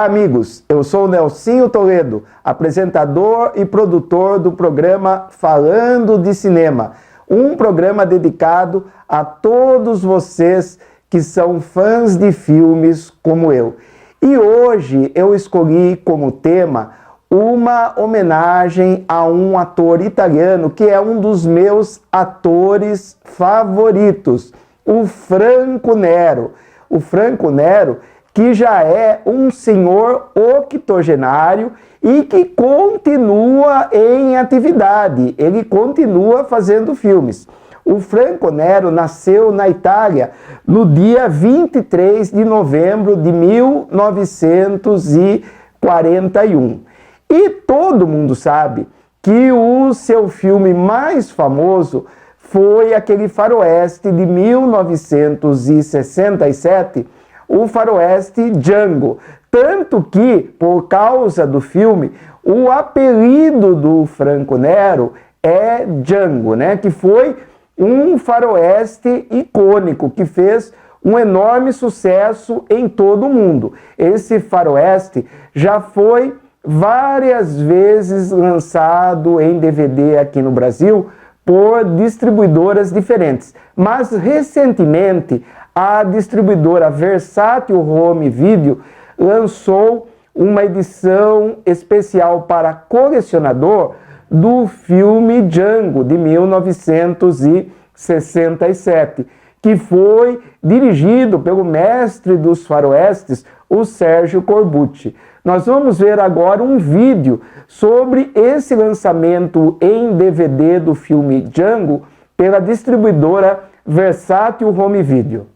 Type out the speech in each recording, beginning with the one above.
Olá, amigos. Eu sou o Nelsinho Toledo, apresentador e produtor do programa Falando de Cinema, um programa dedicado a todos vocês que são fãs de filmes como eu. E hoje eu escolhi como tema uma homenagem a um ator italiano que é um dos meus atores favoritos, o Franco Nero. O Franco Nero, que já é um senhor octogenário e que continua em atividade, ele continua fazendo filmes. O Franco Nero nasceu na Itália no dia 23 de novembro de 1941. E todo mundo sabe que o seu filme mais famoso foi aquele faroeste de 1967, o faroeste Django. Tanto que, por causa do filme, o apelido do Franco Nero é Django, né? Que foi um faroeste icônico, que fez um enorme sucesso em todo o mundo. Esse faroeste já foi várias vezes lançado em DVD aqui no Brasil por distribuidoras diferentes. Mas, recentemente, a distribuidora Versátil Home Video lançou uma edição especial para colecionador do filme Django, de 1967, que foi dirigido pelo mestre dos faroestes, o Sérgio Corbucci. Nós vamos ver agora um vídeo sobre esse lançamento em DVD do filme Django pela distribuidora Versátil Home Video.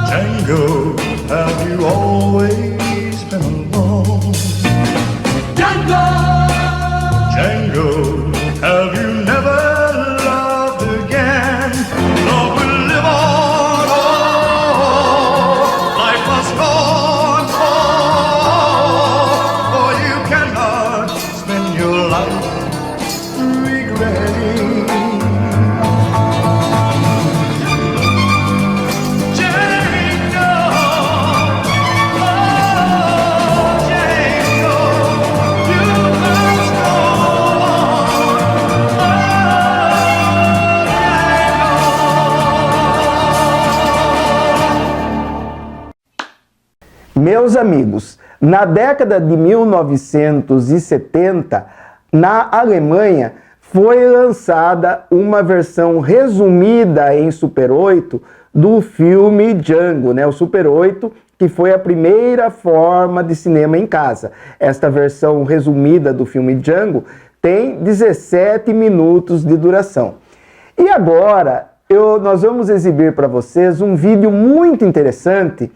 Django, have you always been alone? Django, Django, have you never loved again? Love will live on, life must go on, for you cannot spend your life regretting. Meus amigos, na década de 1970, na Alemanha, foi lançada uma versão resumida em Super 8 do filme Django, né? O Super 8, que foi a primeira forma de cinema em casa. Esta versão resumida do filme Django tem 17 minutos de duração. E agora, nós vamos exibir para vocês um vídeo muito interessante,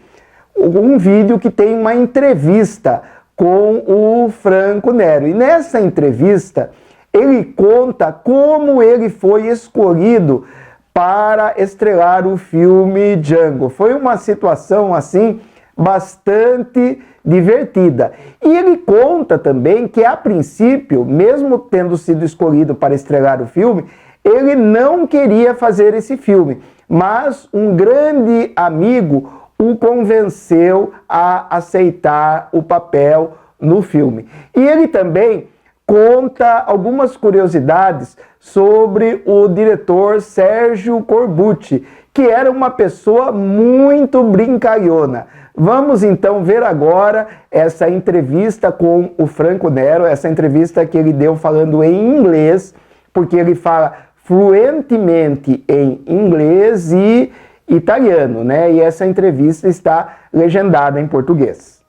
um vídeo que tem uma entrevista com o Franco Nero. E nessa entrevista, ele conta como ele foi escolhido para estrelar o filme Django. Foi uma situação, assim, bastante divertida. E ele conta também que, a princípio, mesmo tendo sido escolhido para estrelar o filme, ele não queria fazer esse filme. Mas um grande amigo o convenceu a aceitar o papel no filme. E ele também conta algumas curiosidades sobre o diretor Sérgio Corbucci, que era uma pessoa muito brincalhona. Vamos então ver agora essa entrevista com o Franco Nero, essa entrevista que ele deu falando em inglês, porque ele fala fluentemente em inglês e italiano, né? E essa entrevista está legendada em português.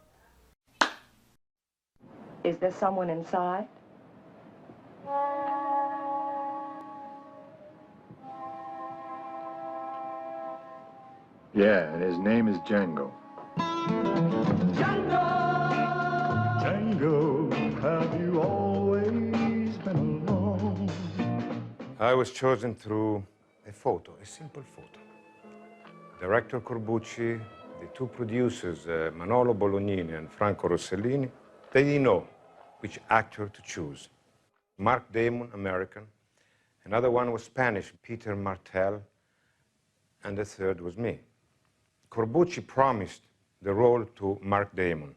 Is there someone inside? Yeah, and his name is Django. Django, Django, have you always been alone? I was chosen through a photo, a simple photo. Director Corbucci, the two producers, Manolo Bolognini and Franco Rossellini, they didn't know which actor to choose. Mark Damon, American, Another one was Spanish, Peter Martel, and the third was me. Corbucci promised the role to Mark Damon,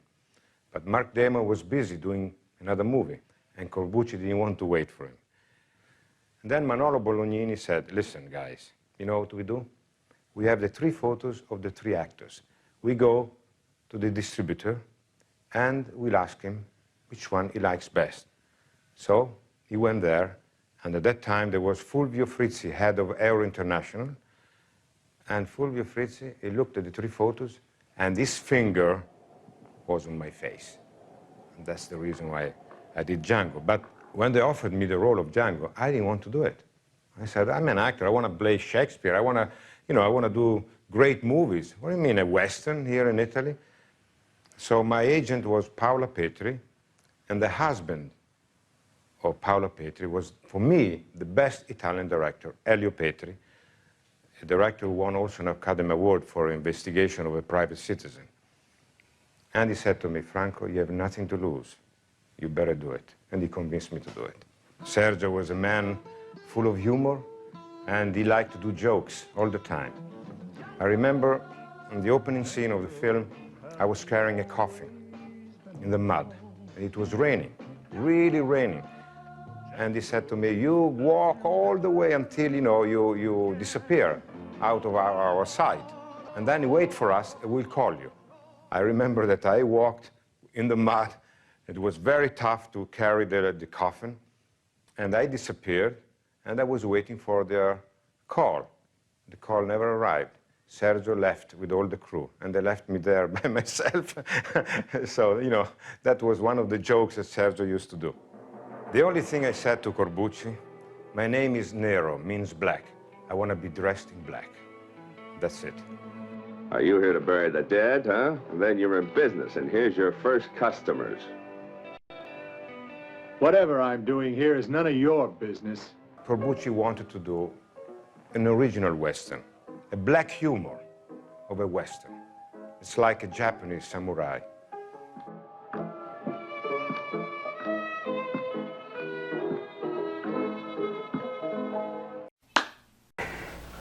but Mark Damon was busy doing another movie, and Corbucci didn't want to wait for him. And then Manolo Bolognini said, listen, guys, you know what we do? We have the 3 photos of the 3 actors. We go to the distributor, and we'll ask him which one he likes best. So he went there, and at that time there was Fulvio Frizzi, head of Euro International, and Fulvio Frizzi, he looked at the 3 photos, and his finger was on my face. And that's the reason why I did Django. But when they offered me the role of Django, I didn't want to do it. I said, I'm an actor, I want to play Shakespeare, I want to do great movies. What do you mean, a Western here in Italy? So my agent was Paola Petri, and the husband of Paola Petri was, for me, the best Italian director, Elio Petri, a director who won also an Academy Award for Investigation of a Private Citizen. And he said to me, Franco, you have nothing to lose. You better do it. And he convinced me to do it. Sergio was a man full of humor, and he liked to do jokes all the time. I remember in the opening scene of the film, I was carrying a coffin in the mud. It was raining, really raining. And he said to me, you walk all the way until, you disappear out of our sight. And then you wait for us, and we'll call you. I remember that I walked in the mud. It was very tough to carry the coffin. And I disappeared, and I was waiting for their call. The call never arrived. Sergio left with all the crew, and they left me there by myself. So, that was one of the jokes that Sergio used to do. The only thing I said to Corbucci, my name is Nero, means black. I want to be dressed in black. That's it. Are you here to bury the dead, huh? And then you're in business, and here's your first customers. Whatever I'm doing here is none of your business. Corbucci wanted to do an original Western, a black humor of a Western. It's like a Japanese samurai.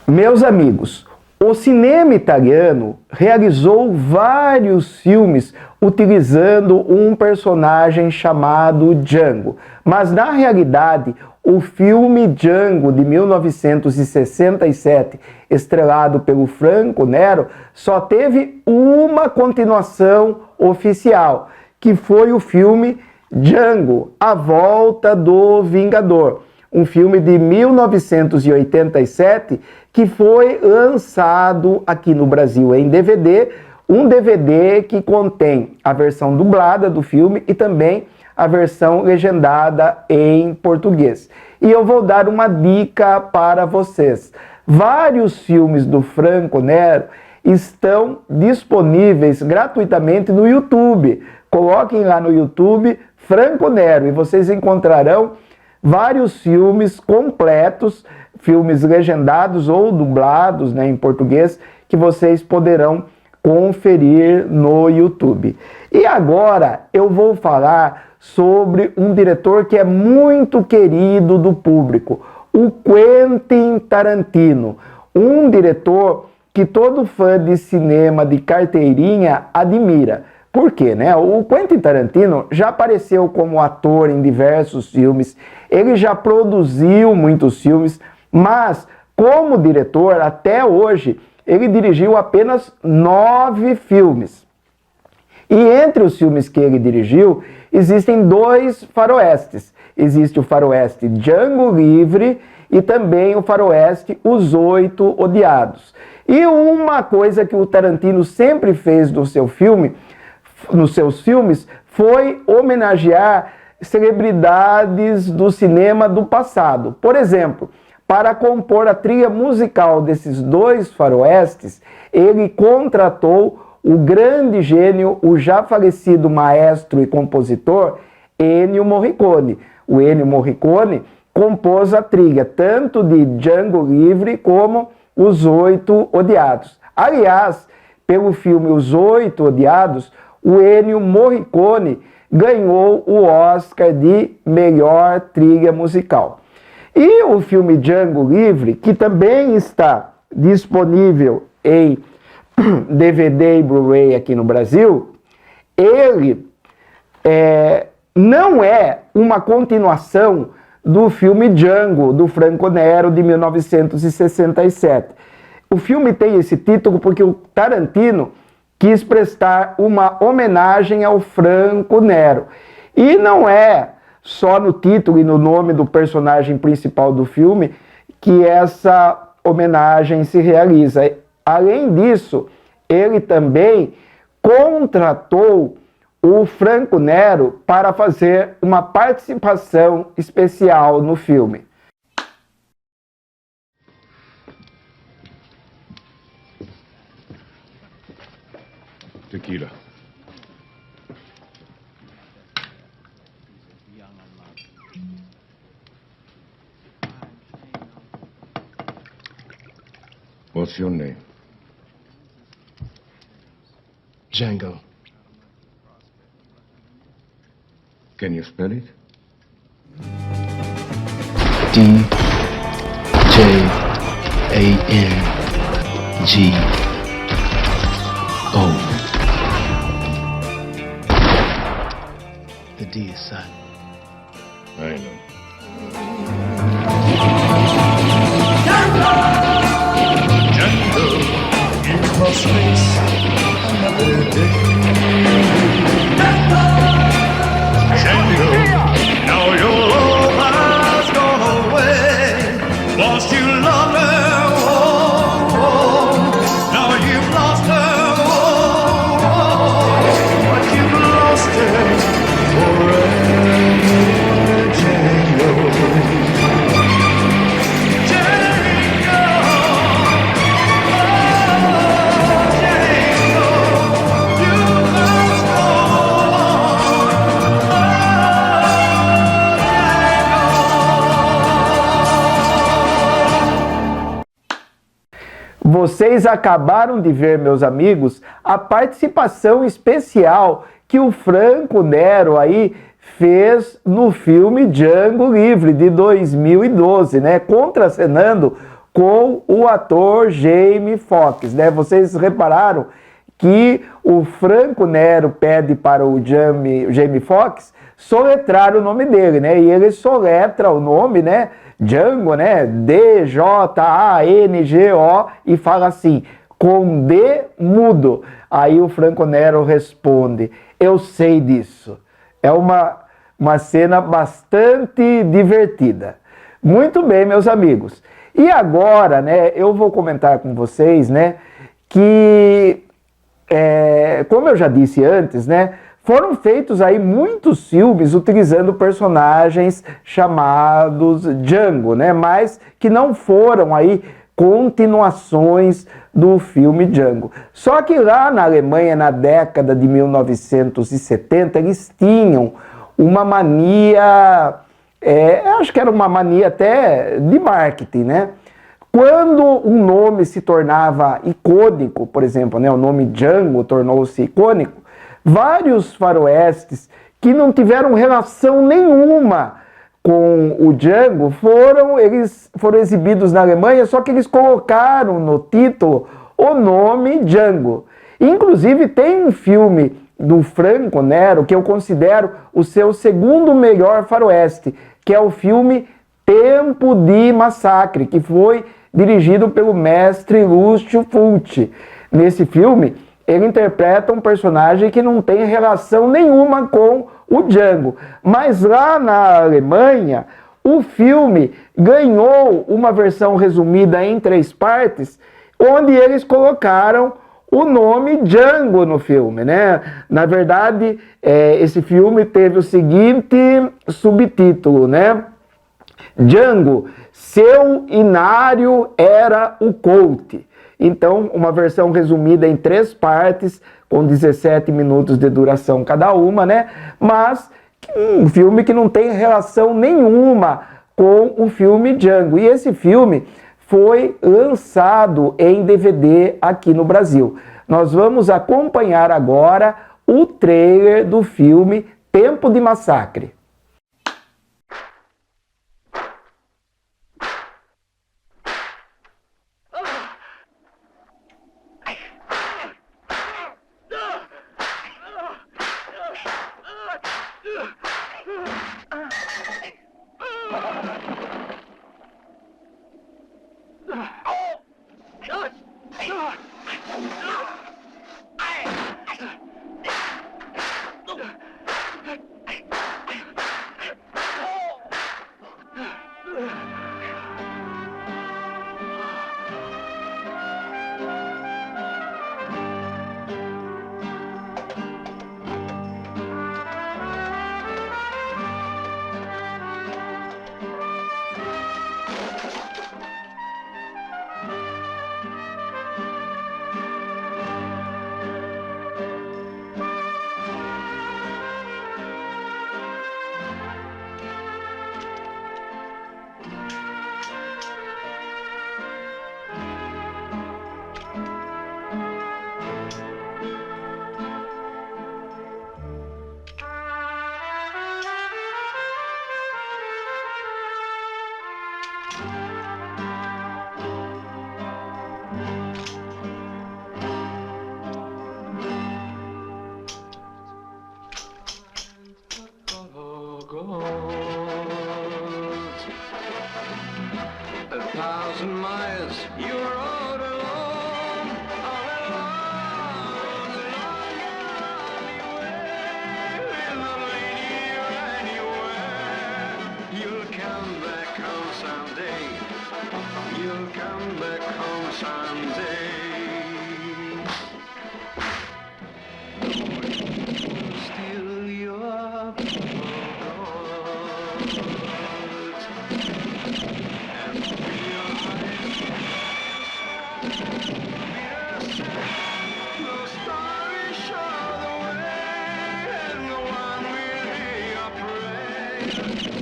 Meus amigos, o cinema italiano realizou vários filmes utilizando um personagem chamado Django, mas na realidade o filme Django de 1967, estrelado pelo Franco Nero, só teve uma continuação oficial, que foi o filme Django, A Volta do Vingador, um filme de 1987 que foi lançado aqui no Brasil em DVD, um DVD que contém a versão dublada do filme e também a versão legendada em português. E eu vou dar uma dica para vocês. Vários filmes do Franco Nero estão disponíveis gratuitamente no YouTube. Coloquem lá no YouTube Franco Nero e vocês encontrarão vários filmes completos, filmes legendados ou dublados, em português, que vocês poderão conferir no YouTube. E agora eu vou falar sobre um diretor que é muito querido do público, o Quentin Tarantino, um diretor que todo fã de cinema de carteirinha admira. Por quê, né? O Quentin Tarantino já apareceu como ator em diversos filmes, ele já produziu muitos filmes, mas como diretor, até hoje, ele dirigiu apenas 9 filmes. E entre os filmes que ele dirigiu, existem 2 faroestes. Existe o faroeste Django Livre e também o faroeste Os Oito Odiados. E uma coisa que o Tarantino sempre fez nos seus filmes foi homenagear celebridades do cinema do passado. Por exemplo, para compor a trilha musical desses 2 faroestes, ele contratou o grande gênio, o já falecido maestro e compositor Ennio Morricone. O Ennio Morricone compôs a trilha tanto de Django Livre como Os Oito Odiados. Aliás, pelo filme Os Oito Odiados, o Ennio Morricone ganhou o Oscar de melhor trilha musical. E o filme Django Livre, que também está disponível em DVD e Blu-ray aqui no Brasil, ele não é uma continuação do filme Django, do Franco Nero, de 1967. O filme tem esse título porque o Tarantino quis prestar uma homenagem ao Franco Nero. E não é só no título e no nome do personagem principal do filme que essa homenagem se realiza. Além disso, ele também contratou o Franco Nero para fazer uma participação especial no filme. Tequila. What's your name? Django. Can you spell it? D-J-A-N-G-O. The D is silent. I know. Now your love has gone away. Lost you love her, oh, oh. Now you've lost her, oh, oh. But you've lost her forever, Django. Django, oh, Django, you must go Vocês acabaram de ver, meus amigos, a participação especial que o Franco Nero aí fez no filme Django Livre, de 2012, né? Contracenando com o ator Jamie Foxx, né? Vocês repararam que o Franco Nero pede para o Jamie Foxx soletrar o nome dele, né? E ele soletra o nome, né? Django, né? D-J-A-N-G-O, e fala assim, com D mudo. Aí o Franco Nero responde, eu sei disso. É uma cena bastante divertida. Muito bem, meus amigos. E agora, né, eu vou comentar com vocês, né, que, como eu já disse antes, né, foram feitos aí muitos filmes utilizando personagens chamados Django, né? Mas que não foram aí continuações do filme Django. Só que lá na Alemanha, na década de 1970, eles tinham uma mania, acho que era uma mania até de marketing, né? Quando um nome se tornava icônico, por exemplo, né, o nome Django tornou-se icônico, vários faroestes que não tiveram relação nenhuma com o Django foram exibidos na Alemanha, só que eles colocaram no título o nome Django. Inclusive tem um filme do Franco Nero que eu considero o seu segundo melhor faroeste, que é o filme Tempo de Massacre, que foi dirigido pelo mestre Lúcio Fulci. Nesse filme, ele interpreta um personagem que não tem relação nenhuma com o Django. Mas lá na Alemanha, o filme ganhou uma versão resumida em 3 partes, onde eles colocaram o nome Django no filme, né? Na verdade, esse filme teve o seguinte subtítulo, né? Django, seu inário era o Colt. Então, uma versão resumida em 3 partes, com 17 minutos de duração cada uma, né? Mas um filme que não tem relação nenhuma com o filme Django. E esse filme foi lançado em DVD aqui no Brasil. Nós vamos acompanhar agora o trailer do filme Tempo de Massacre. and miles you rode alone, all alone, the lady anywhere. You'll come back home someday. You'll come back home someday. Steal your gold and realize no story show the way, and no one will hear your praise.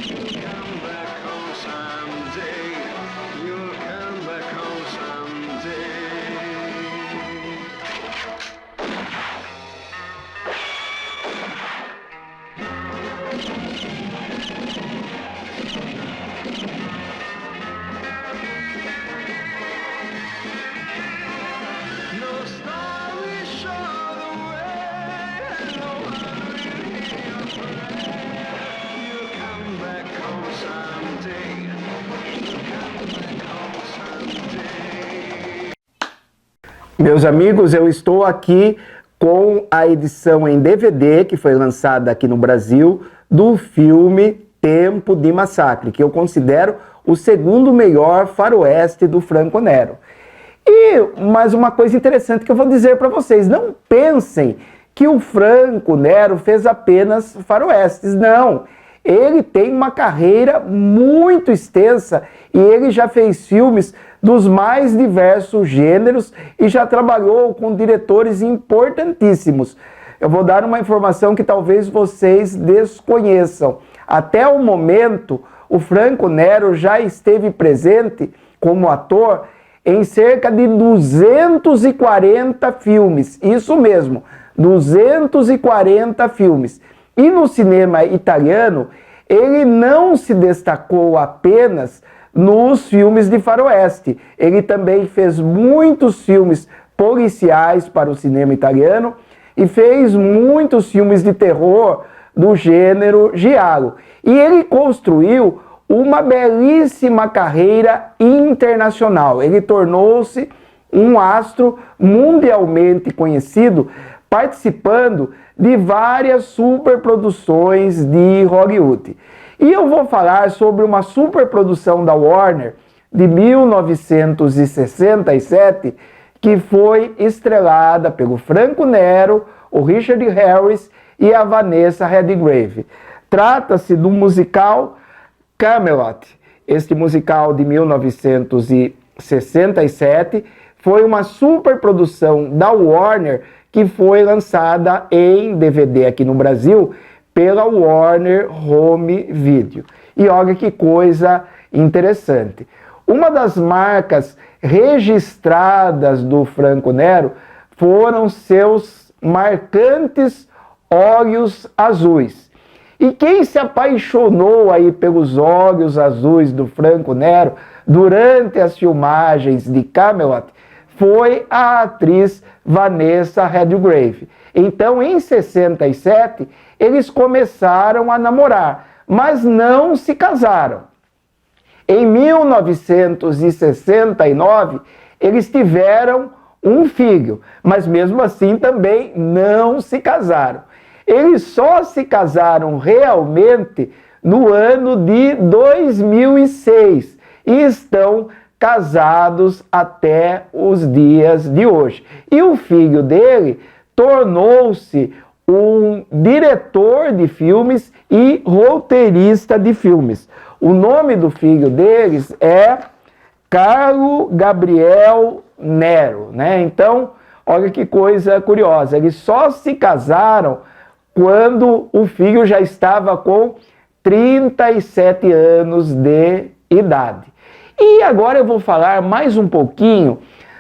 You'll come back home someday. You'll come back home someday. No story show the way, and no one will hear your prayer. You'll come back home someday. You'll come back home someday. Meus amigos, eu estou aqui com a edição em DVD, que foi lançada aqui no Brasil, do filme Tempo de Massacre, que eu considero o segundo melhor faroeste do Franco Nero. E mais uma coisa interessante que eu vou dizer para vocês, não pensem que o Franco Nero fez apenas faroestes, não. Ele tem uma carreira muito extensa e ele já fez filmes dos mais diversos gêneros e já trabalhou com diretores importantíssimos. Eu vou dar uma informação que talvez vocês desconheçam. Até o momento, o Franco Nero já esteve presente como ator em cerca de 240 filmes. Isso mesmo, 240 filmes. E no cinema italiano, ele não se destacou apenas nos filmes de faroeste. Ele também fez muitos filmes policiais para o cinema italiano e fez muitos filmes de terror do gênero giallo. E ele construiu uma belíssima carreira internacional. Ele tornou-se um astro mundialmente conhecido, participando de várias superproduções de Hollywood. E eu vou falar sobre uma superprodução da Warner de 1967, que foi estrelada pelo Franco Nero, o Richard Harris e a Vanessa Redgrave. Trata-se do musical Camelot. Este musical de 1967 foi uma superprodução da Warner que foi lançada em DVD aqui no Brasil pela Warner Home Video. E olha que coisa interessante. Uma das marcas registradas do Franco Nero foram seus marcantes olhos azuis. E quem se apaixonou aí pelos olhos azuis do Franco Nero durante as filmagens de Camelot foi a atriz Vanessa Redgrave. Então, em 67, eles começaram a namorar, mas não se casaram. Em 1969, eles tiveram um filho, mas mesmo assim também não se casaram. Eles só se casaram realmente no ano de 2006 e estão casados até os dias de hoje. E o filho dele tornou-se um diretor de filmes e roteirista de filmes. O nome do filho deles é Carlo Gabriel Nero, né? Então, olha que coisa curiosa. Eles só se casaram quando o filho já estava com 37 anos de idade. E agora eu vou falar mais um pouquinho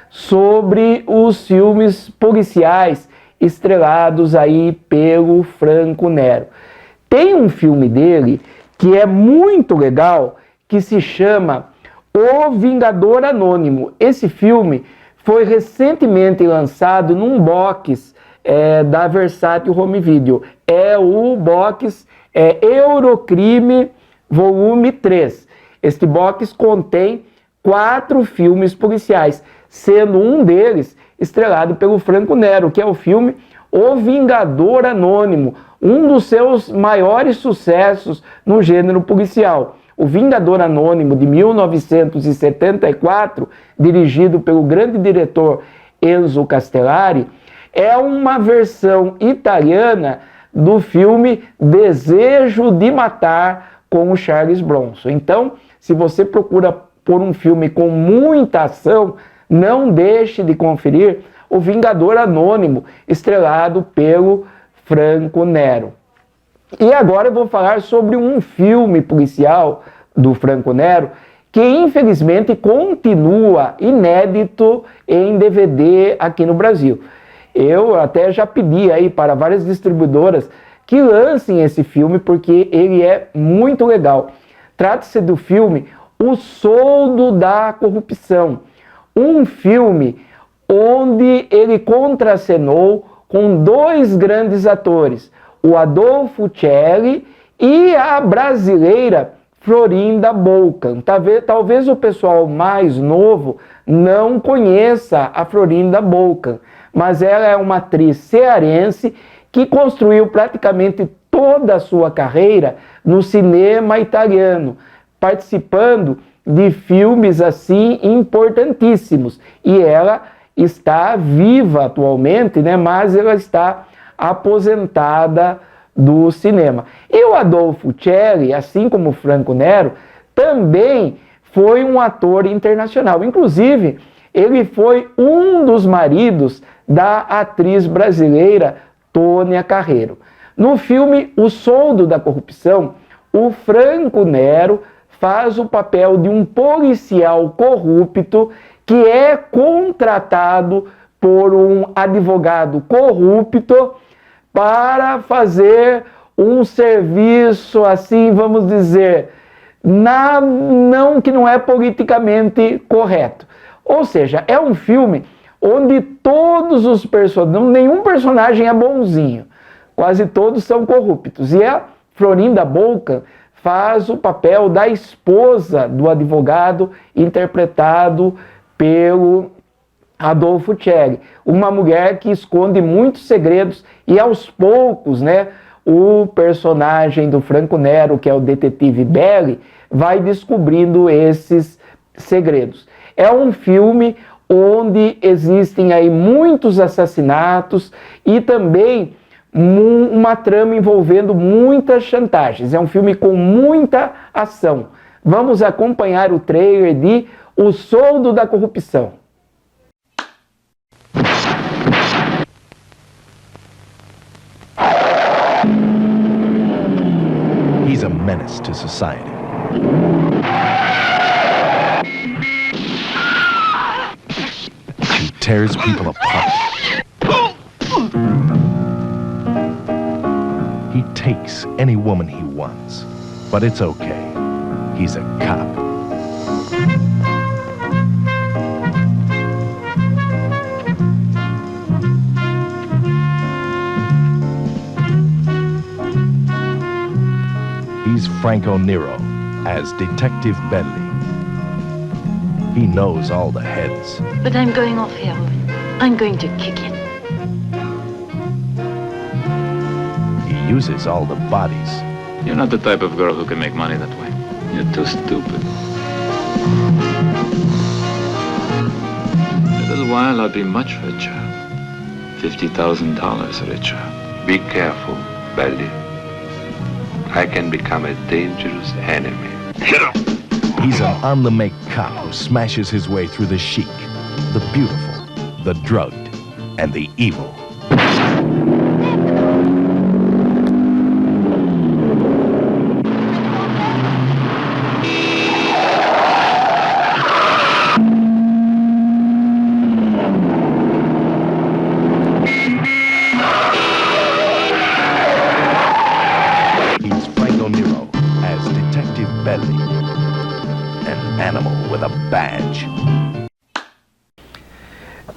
sobre os filmes policiais estrelados aí pelo Franco Nero. Tem um filme dele que é muito legal, que se chama O Vingador Anônimo. Esse filme foi recentemente lançado num box da Versátil Home Video. É o box Eurocrime Volume 3. Este box contém 4 filmes policiais, sendo um deles estrelado pelo Franco Nero, que é o filme O Vingador Anônimo, um dos seus maiores sucessos no gênero policial. O Vingador Anônimo, de 1974, dirigido pelo grande diretor Enzo Castellari, é uma versão italiana do filme Desejo de Matar, com o Charles Bronson. Então, se você procura por um filme com muita ação, não deixe de conferir O Vingador Anônimo, estrelado pelo Franco Nero. E agora eu vou falar sobre um filme policial do Franco Nero que infelizmente continua inédito em DVD aqui no Brasil. Eu até já pedi aí para várias distribuidoras que lancem esse filme porque ele é muito legal. Trata-se do filme O Soldo da Corrupção, um filme onde ele contracenou com 2 grandes atores, o Adolfo Celli e a brasileira Florinda Bolkan. Talvez o pessoal mais novo não conheça a Florinda Bolkan, mas ela é uma atriz cearense que construiu praticamente toda a sua carreira no cinema italiano, participando de filmes assim importantíssimos. E ela está viva atualmente, né? Mas ela está aposentada do cinema. E o Adolfo Celli, assim como o Franco Nero, também foi um ator internacional. Inclusive, ele foi um dos maridos da atriz brasileira Tônia Carreiro. No filme O Soldo da Corrupção, o Franco Nero faz o papel de um policial corrupto que é contratado por um advogado corrupto para fazer um serviço, assim, vamos dizer, que não é politicamente correto. Ou seja, é um filme onde todos os personagens, nenhum personagem é bonzinho, quase todos são corruptos. E a Florinda Bolkan faz o papel da esposa do advogado, interpretado pelo Adolfo Celli, uma mulher que esconde muitos segredos e aos poucos, né, o personagem do Franco Nero, que é o detetive Belli, vai descobrindo esses segredos. É um filme onde existem aí muitos assassinatos e também uma trama envolvendo muitas chantagens. É um filme com muita ação. Vamos acompanhar o trailer de O Soldo da Corrupção. He's a menace to society. He tears people apart. He takes any woman he wants, but it's okay. He's a cop. He's Franco Nero as Detective Belli. He knows all the heads. But I'm going off heroin. I'm going to kick him. He uses all the bodies. You're not the type of girl who can make money that way. You're too stupid. In a little while, I'll be much richer. $50,000 richer. Be careful, Belli. I can become a dangerous enemy. Get him! He's an on-the-make cop who smashes his way through the chic, the beautiful, the drugged, and the evil. He's Franco Nero as Detective Belli, an animal with a badge.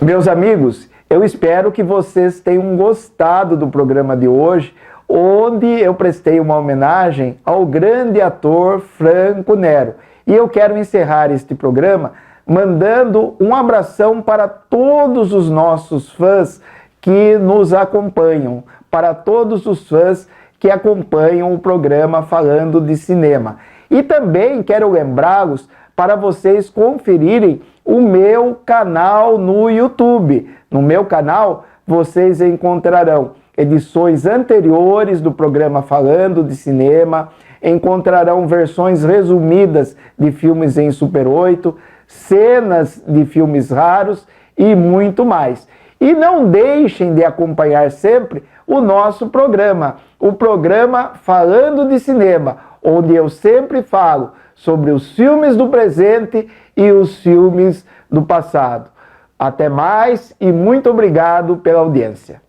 Meus amigos, eu espero que vocês tenham gostado do programa de hoje, onde eu prestei uma homenagem ao grande ator Franco Nero. E eu quero encerrar este programa mandando um abração para todos os nossos fãs que nos acompanham, para todos os fãs que acompanham o programa Falando de Cinema. E também quero lembrá-los para vocês conferirem o meu canal no YouTube. No meu canal vocês encontrarão edições anteriores do programa Falando de Cinema, encontrarão versões resumidas de filmes em Super 8, cenas de filmes raros e muito mais. E não deixem de acompanhar sempre o nosso programa, o programa Falando de Cinema, onde eu sempre falo sobre os filmes do presente e os filmes do passado. Até mais e muito obrigado pela audiência.